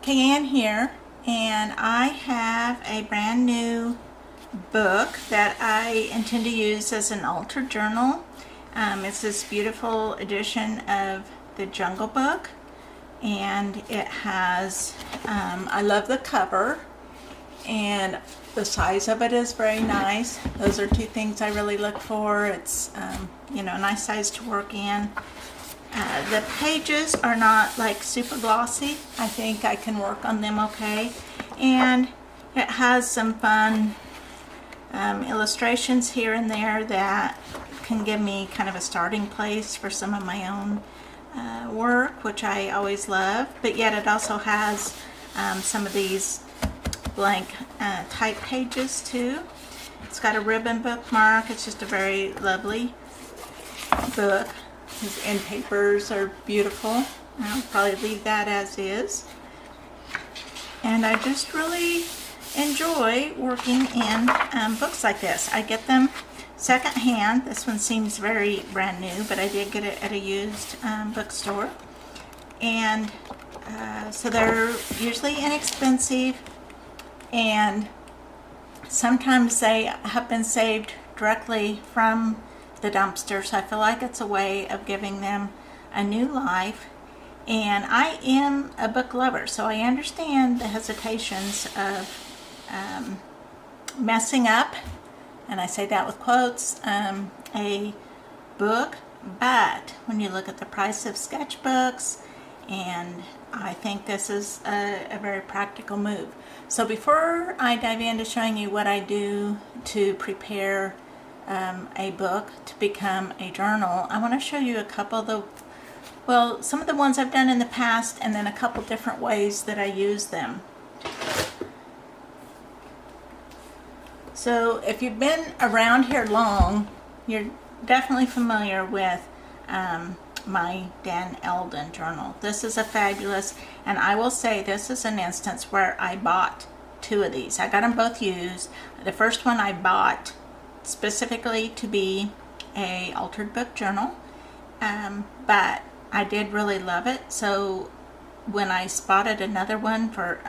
Kayanne here, and I have a brand new book that I intend to use as an altered journal. It's this beautiful edition of the Jungle Book, and it has, I love the cover, and the size of it is very nice. Those are two things I really look for. It's, a nice size to work in. The pages are not like super glossy. I think I can work on them okay. And it has some fun illustrations here and there that can give me kind of a starting place for some of my own work, which I always love. But yet it also has some of these blank type pages too. It's got a ribbon bookmark. It's just a very lovely book. His end papers are beautiful. I'll probably leave that as is. And I just really enjoy working in books like this. I get them secondhand. This one seems very brand new, but I did get it at a used bookstore. And so they're usually inexpensive, and sometimes they have been saved directly from the dumpster, so I feel like it's a way of giving them a new life. And I am a book lover, so I understand the hesitations of messing up, and I say that with quotes, a book, but when you look at the price of sketchbooks, and I think this is a very practical move. So before I dive into showing you what I do to prepare a book to become a journal, I want to show you a couple of some of the ones I've done in the past, and then a couple different ways that I use them. So if you've been around here long, you're definitely familiar with my Dan Eldon journal. This is a fabulous, and I will say this is an instance where I bought two of these. I got them both used. The first one I bought specifically to be a altered book journal, but I did really love it. So when I spotted another one for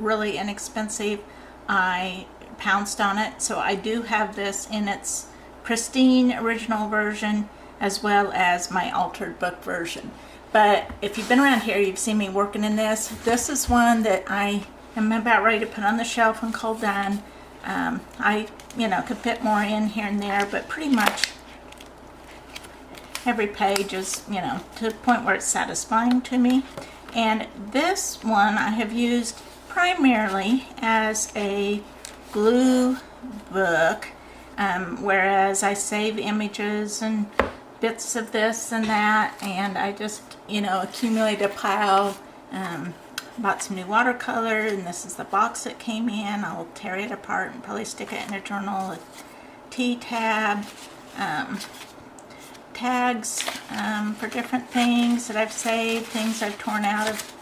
really inexpensive, I pounced on it. So I do have this in its pristine original version as well as my altered book version. But if you've been around here, you've seen me working in this. This is one that I am about ready to put on the shelf and call done. I could fit more in here and there, but pretty much every page is, to the point where it's satisfying to me. And this one I have used primarily as a glue book, whereas I save images and bits of this and that, and I just, accumulate a pile. Bought some new watercolor, and this is the box it came in. I'll tear it apart and probably stick it in a journal. A T-tab, tags for different things that I've saved, things I've torn out of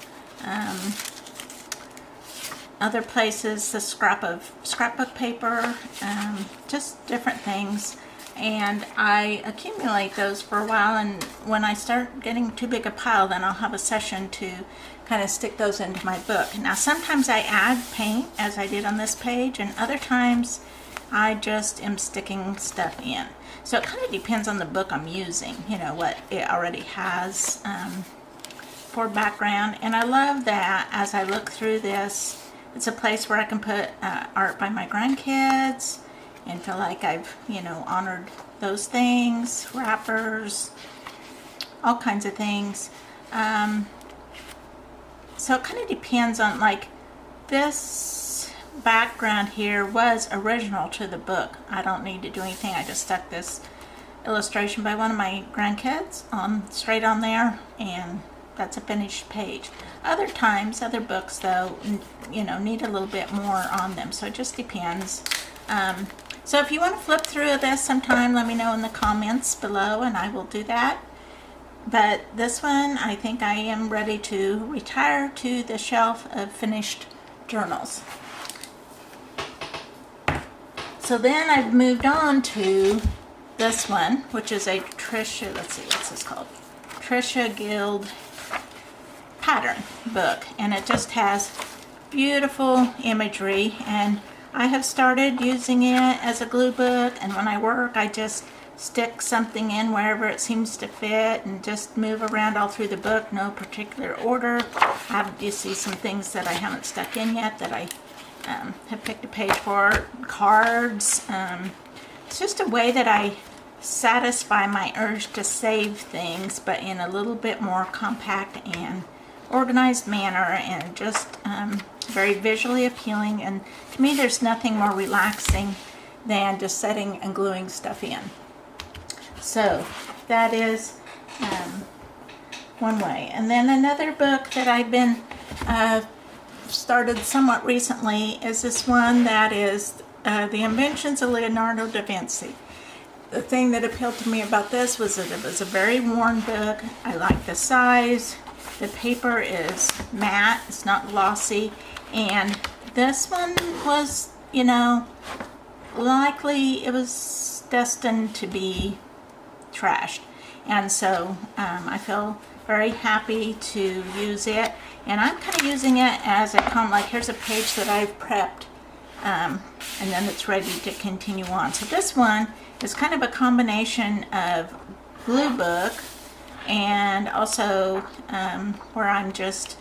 other places, the scrapbook paper, just different things. And I accumulate those for a while, and when I start getting too big a pile, then I'll have a session to kind of stick those into my book. Now sometimes I add paint, as I did on this page, and other times I just am sticking stuff in. So it kind of depends on the book I'm using, what it already has for background. And I love that as I look through this, it's a place where I can put art by my grandkids and feel like I've, honored those things, wrappers, all kinds of things. So it kind of depends on, like, this background here was original to the book. I don't need to do anything. I just stuck this illustration by one of my grandkids straight on there, and that's a finished page. Other times, other books though, need a little bit more on them, so it just depends. So if you want to flip through this sometime, let me know in the comments below, and I will do that. But this one, I think I am ready to retire to the shelf of finished journals. So then I've moved on to this one, which is a Trisha, let's see, what's this called? Trisha Guild pattern book, and it just has beautiful imagery, and I have started using it as a glue book, and when I work I just stick something in wherever it seems to fit and just move around all through the book, no particular order. You see some things that I haven't stuck in yet that I have picked a page for. Cards. It's just a way that I satisfy my urge to save things, but in a little bit more compact and organized manner, and just very visually appealing. And to me, there's nothing more relaxing than just setting and gluing stuff in. So that is one way. And then another book that I've been started somewhat recently is this one that is The Inventions of Leonardo da Vinci. The thing that appealed to me about this was that it was a very worn book. I like the size. The paper is matte, it's not glossy, and this one was, you know, likely it was destined to be trashed. And so I feel very happy to use it, and I'm kind of using it as a like, here's a page that I've prepped, and then it's ready to continue on. So this one is kind of a combination of glue book and also where I'm just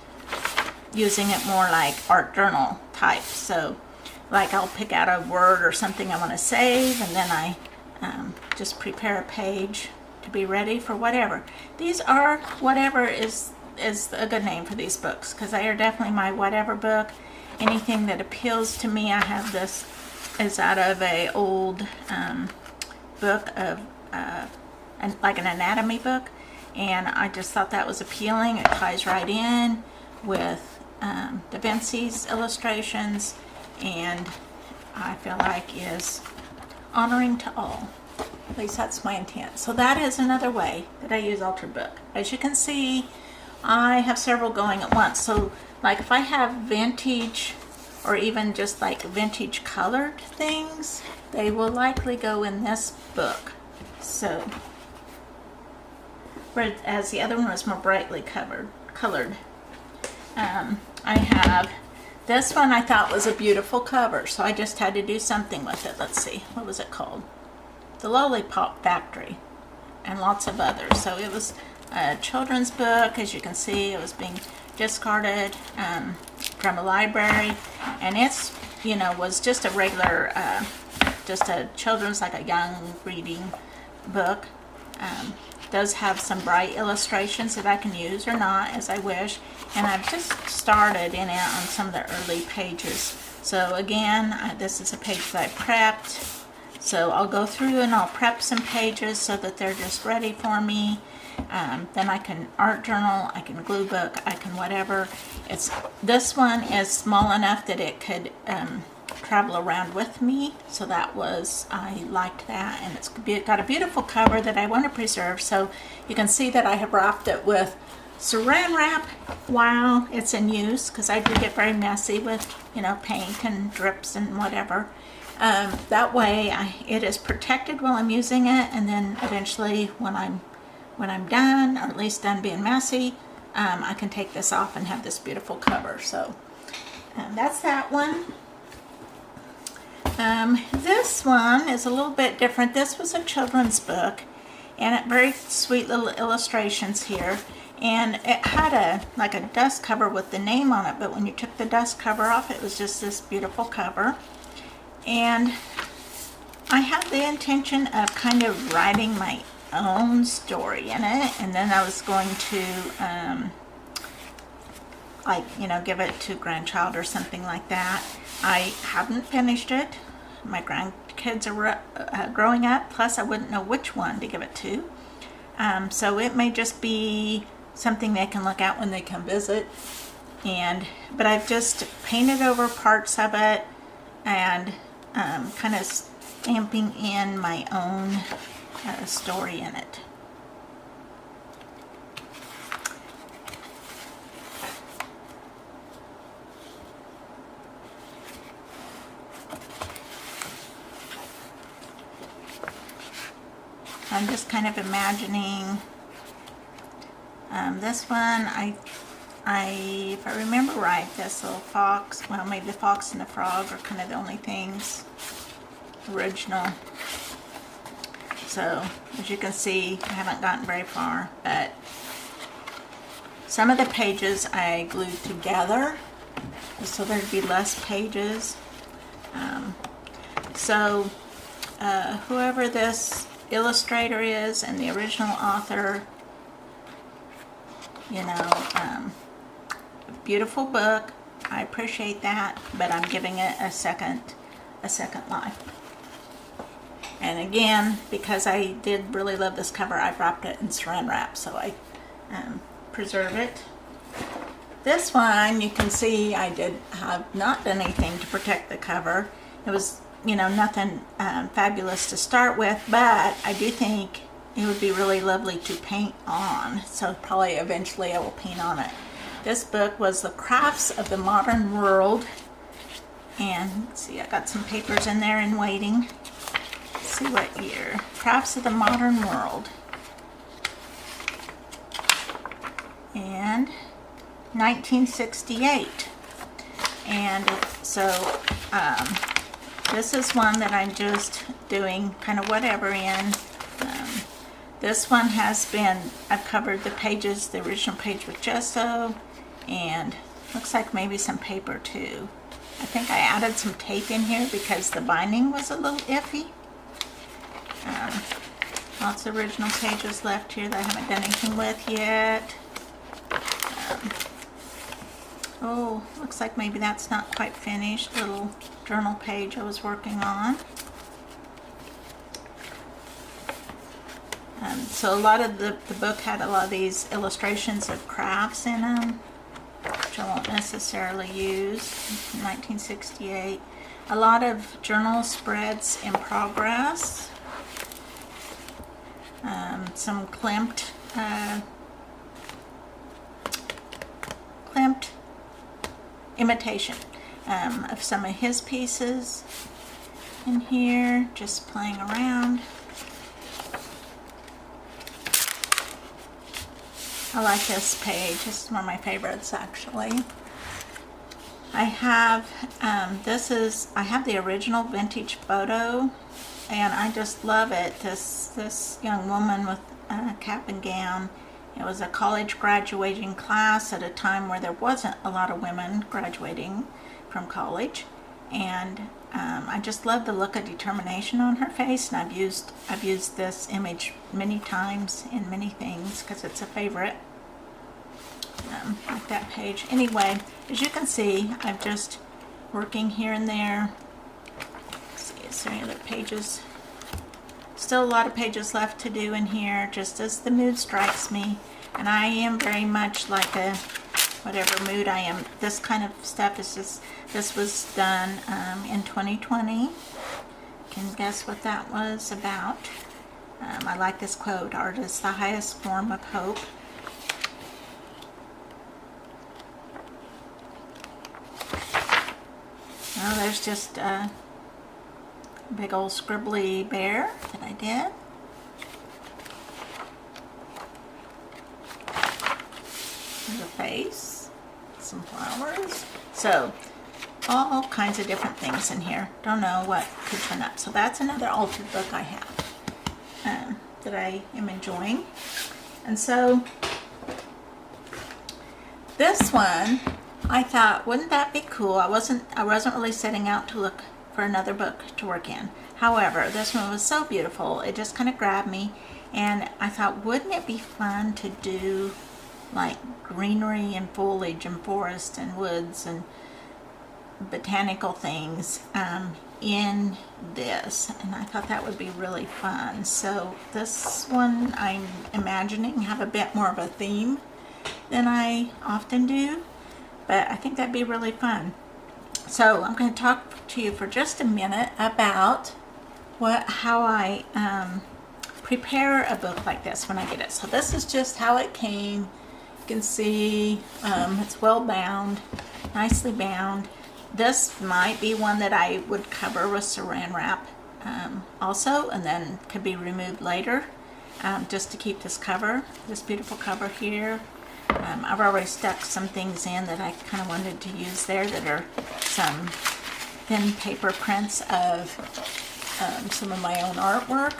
using it more like art journal type. So like I'll pick out a word or something I want to save, and then I just prepare a page to be ready for whatever. These are, whatever is a good name for these books, because they are definitely my whatever book. Anything that appeals to me. I have this is out of a old book of like an anatomy book, and I just thought that was appealing. It ties right in with Da Vinci's illustrations, and I feel like is honoring to all. At least that's my intent. So that is another way that I use Altered Book. As you can see, I have several going at once. So like if I have vintage or even just like vintage colored things, they will likely go in this book. So whereas the other one was more brightly colored. I have this one I thought was a beautiful cover, so I just had to do something with it. Let's see, what was it called? The Lollipop Factory, and lots of others. So it was a children's book. As you can see, it was being discarded from a library, and it's, you know, was just a regular, just a children's, like a young reading book. Does have some bright illustrations that I can use or not as I wish, and I've just started in it on some of the early pages. So again, this is a page that I prepped. So I'll go through and I'll prep some pages so that they're just ready for me. Then I can art journal, I can glue book, I can whatever. This one is small enough that it could travel around with me, so that was, I liked that, and it's got a beautiful cover that I want to preserve. So you can see that I have wrapped it with saran wrap while it's in use, because I do get very messy with, you know, paint and drips and whatever. That way it is protected while I'm using it, and then eventually when I'm done, or at least done being messy, I can take this off and have this beautiful cover. So that's that one. This one is a little bit different. This was a children's book, and very sweet little illustrations here, and it had like a dust cover with the name on it, but when you took the dust cover off, it was just this beautiful cover. And I had the intention of kind of writing my own story in it, and then I was going to like, you know, give it to a grandchild or something like that. I haven't finished it. My grandkids are growing up, plus I wouldn't know which one to give it to. So it may just be something they can look at when they come visit. But I've just painted over parts of it and kind of stamping in my own story in it. I'm just kind of imagining this one. I if I remember right, this little fox, well, maybe the fox and the frog are kind of the only things original. So, as you can see, I haven't gotten very far, but some of the pages I glued together so there'd be less pages. Whoever this illustrator is and the original author, you know, beautiful book. I appreciate that, but I'm giving it a second life. And again, because I did really love this cover, I wrapped it in saran wrap, so I preserve it. This one, you can see I have not done anything to protect the cover. It was, you know, nothing fabulous to start with, but I do think it would be really lovely to paint on. So probably eventually I will paint on it. This book was The Crafts of the Modern World. And let's see, I got some papers in there in waiting. Let's see what year. Crafts of the Modern World. And 1968. And so this is one that I'm just doing kind of whatever in. This one has been, I've covered the pages, the original page with gesso, and looks like maybe some paper too. I think I added some tape in here because the binding was a little iffy. Lots of original pages left here that I haven't done anything with yet. Oh, looks like maybe that's not quite finished. Little journal page I was working on. So a lot of the book had a lot of these illustrations of crafts in them, which I won't necessarily use. 1968. A lot of journal spreads in progress. Some Klimt imitation of some of his pieces in here, just playing around. I like this page. This is one of my favorites, actually. I have I have the original vintage photo, and I just love it. This young woman with a cap and gown. It was a college graduating class at a time where there wasn't a lot of women graduating from college, and I just love the look of determination on her face. And I've used this image many times in many things because it's a favorite. Like that page. Anyway, as you can see, I'm just working here and there. Let's see, is there any other pages? Still a lot of pages left to do in here, just as the mood strikes me. And I am very much like a, whatever mood I am. This kind of stuff is just, this was done in 2020. Can guess what that was about. I like this quote, "Art is the highest form of hope." Well, there's just a big old scribbly bear that I did. There's a face, some flowers. So, all kinds of different things in here. Don't know what could turn up. So that's another altered book I have that I am enjoying. And so, this one, I thought, wouldn't that be cool? I wasn't really setting out to look for another book to work in. However, this one was so beautiful, it just kind of grabbed me, and I thought, wouldn't it be fun to do like greenery and foliage and forest and woods and botanical things in this? And I thought that would be really fun. So this one, I'm imagining, have a bit more of a theme than I often do. But I think that'd be really fun. So I'm going to talk to you for just a minute about how I prepare a book like this when I get it. So this is just how it came. You can see it's well bound, nicely bound. This might be one that I would cover with saran wrap also, and then could be removed later just to keep this cover, this beautiful cover here. I've already stuck some things in that I kind of wanted to use there that are some thin paper prints of some of my own artwork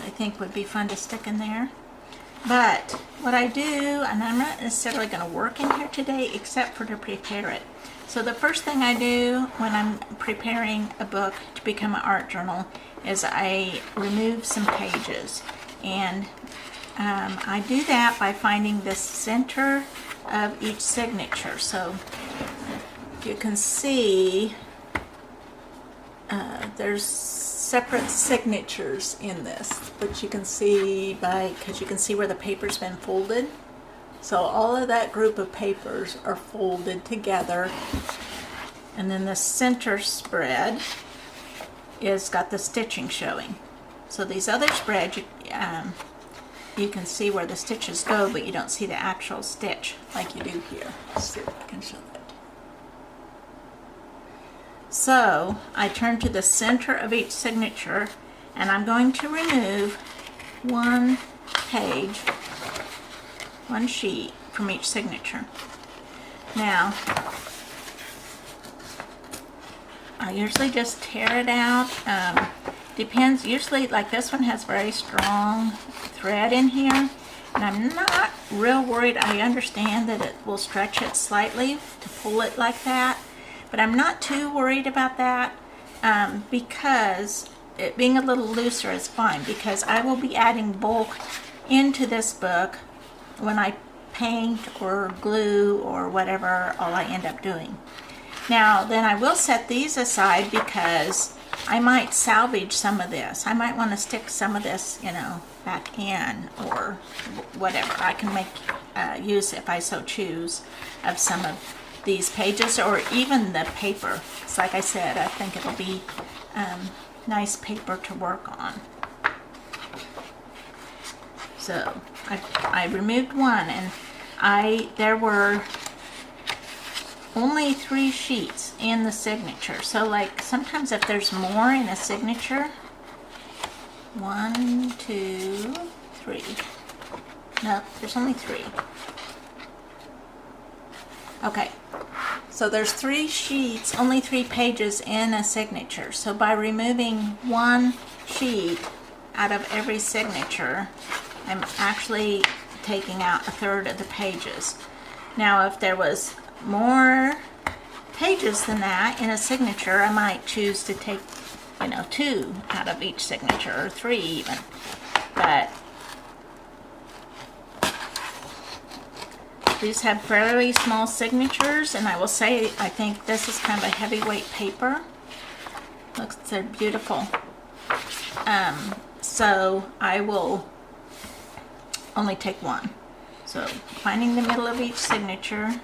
I think would be fun to stick in there. But what I do, and I'm not necessarily going to work in here today except for to prepare it. So the first thing I do when I'm preparing a book to become an art journal is I remove some pages. And I do that by finding the center of each signature. So you can see there's separate signatures in this, but you can see because you can see where the paper's been folded. So all of that group of papers are folded together, and then the center spread is got the stitching showing. So these other spreads, you can see where the stitches go, but you don't see the actual stitch like you do here. Let's see if I can show that. So I turn to the center of each signature, and I'm going to remove one page, one sheet from each signature. Now, I usually just tear it out. Depends, usually like this one has very strong thread in here, and I'm not real worried. I understand that it will stretch it slightly to pull it like that, but I'm not too worried about that because it being a little looser is fine, because I will be adding bulk into this book when I paint or glue or whatever all I end up doing. Now then I will set these aside because I might salvage some of this. I might want to stick some of this, you know, back in or whatever. I can make use, if I so choose, of some of these pages or even the paper. It's like I said, I think it'll be nice paper to work on. So I removed one, and there were only 3 sheets in the signature. So like sometimes if there's more in a signature, 1, 2, 3. No, there's only 3. Okay, so there's 3 sheets, only 3 pages in a signature. So by removing one sheet out of every signature, I'm actually taking out 1/3 of the pages. Now if there was more pages than that in a signature, I might choose to take, you know, 2 out of each signature, or 3 even. But these have fairly small signatures, and I will say I think this is kind of a heavyweight paper. Looks, they're beautiful. So I will only take 1. So finding the middle of each signature.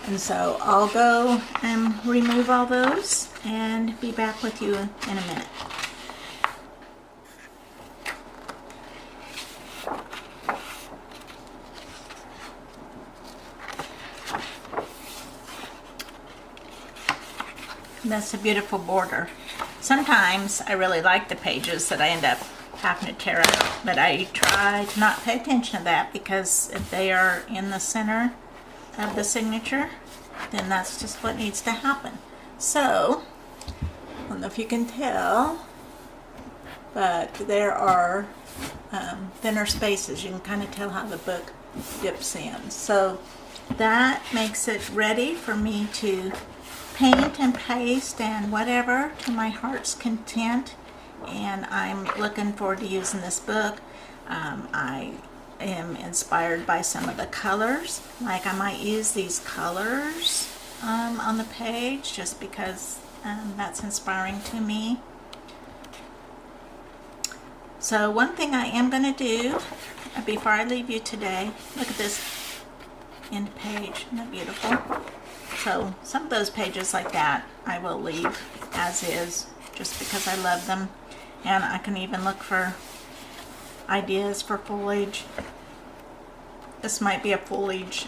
And so I'll go and remove all those and be back with you in a minute. That's a beautiful border. Sometimes I really like the pages that I end up having to tear out, but I try to not pay attention to that, because if they are in the center of the signature, then that's just what needs to happen. So, I don't know if you can tell, but there are thinner spaces. You can kind of tell how the book dips in. So that makes it ready for me to paint and paste and whatever to my heart's content. And I'm looking forward to using this book. I am inspired by some of the colors. Like I might use these colors on the page just because that's inspiring to me. So one thing I am going to do before I leave you today, look at this end page, isn't that beautiful? So some of those pages like that I will leave as is just because I love them. And I can even look for ideas for foliage. This might be a foliage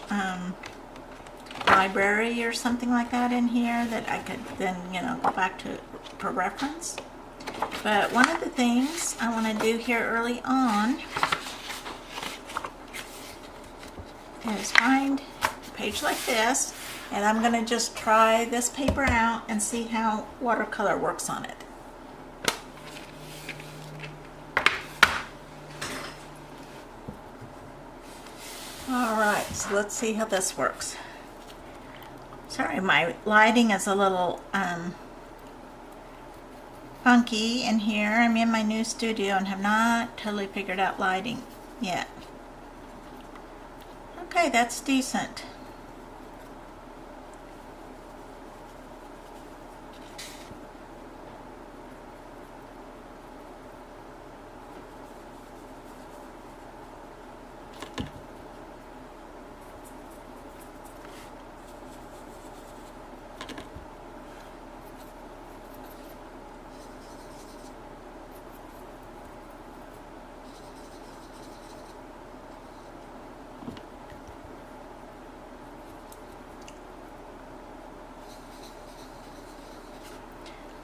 library or something like that in here that I could then, you know, go back to for reference. But one of the things I want to do here early on is find a page like this, and I'm going to just try this paper out and see how watercolor works on it. Alright, so let's see how this works. Sorry, my lighting is a little funky in here. I'm in my new studio and have not totally figured out lighting yet. Okay, that's decent.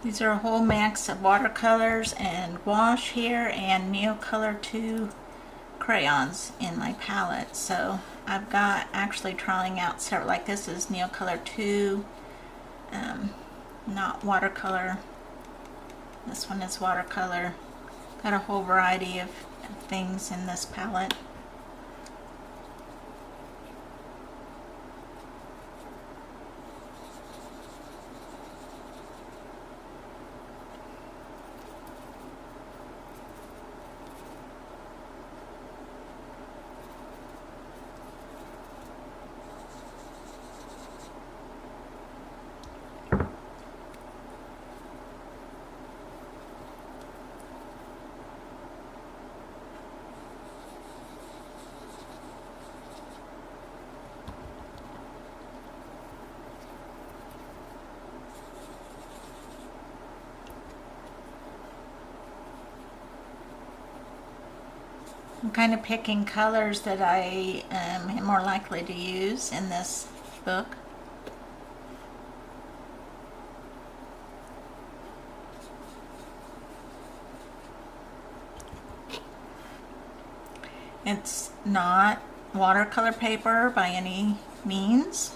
These are a whole mix of watercolors and gouache here and Neocolor 2 crayons in my palette. So I've got actually trying out several, like this is Neocolor 2, not watercolor. This one is watercolor. Got a whole variety of things in this palette. I'm kind of picking colors that I am more likely to use in this book. It's not watercolor paper by any means,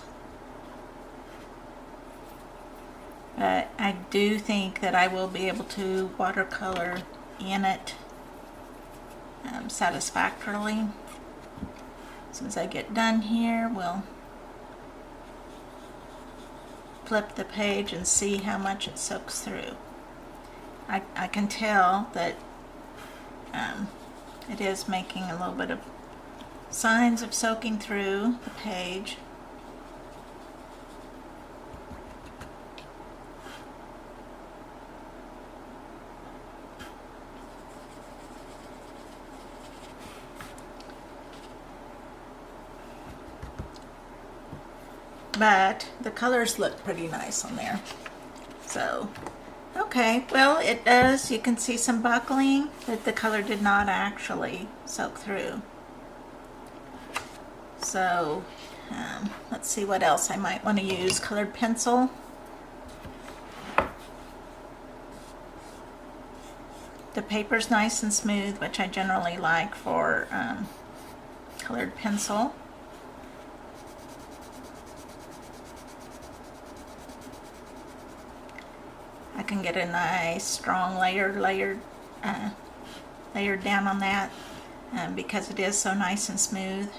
but I do think that I will be able to watercolor in it satisfactorily. As soon as I get done here, we'll flip the page and see how much it soaks through. I can tell that it is making a little bit of signs of soaking through the page. But the colors look pretty nice on there. So, okay, well it does, you can see some buckling, but the color did not actually soak through. So, let's see what else I might want to use. Colored pencil. The paper's nice and smooth, which I generally like for colored pencil. I can get a nice strong layered down on that because it is so nice and smooth.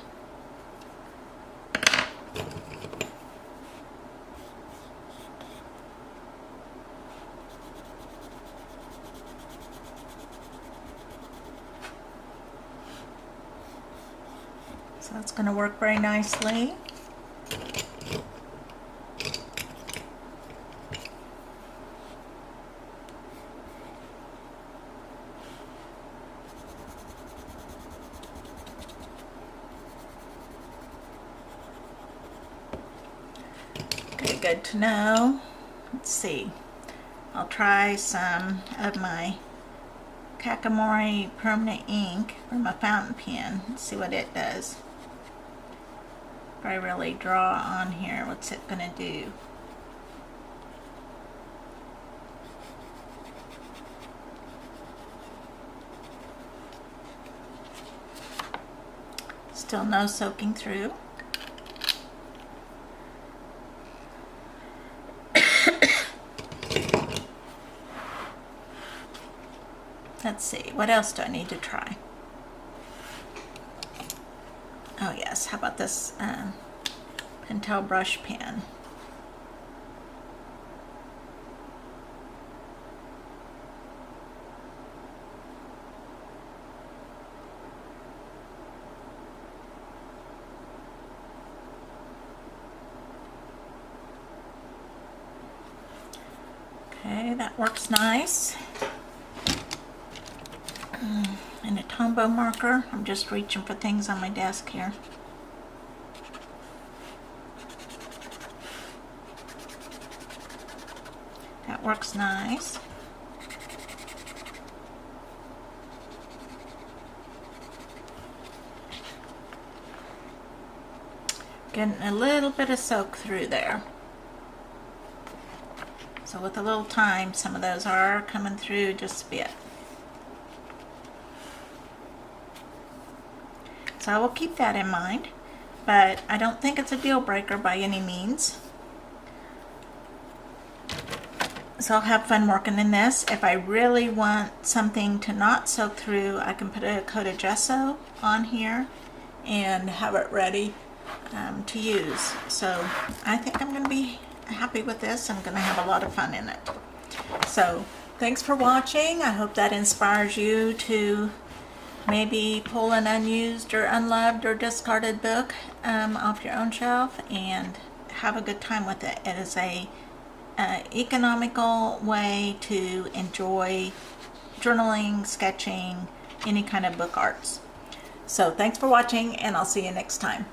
So that's going to work very nicely. Good to know. Let's see. I'll try some of my Kakamori permanent ink from a fountain pen. Let's see what it does. If I really draw on here, what's it gonna do? Still no soaking through. Let's see, what else do I need to try? Oh yes, how about this Pentel brush pen? Okay, that works nice. And a Tombow marker. I'm just reaching for things on my desk here. That works nice. Getting a little bit of soak through there. So with a little time, some of those are coming through just a bit. So I will keep that in mind, but I don't think it's a deal breaker by any means. So I'll have fun working in this. If I really want something to not soak through, I can put a coat of gesso on here and have it ready to use. So I think I'm going to be happy with this. I'm going to have a lot of fun in it. So thanks for watching. I hope that inspires you to maybe pull an unused or unloved or discarded book off your own shelf and have a good time with it. It is a economical way to enjoy journaling, sketching, any kind of book arts. So thanks for watching, and I'll see you next time.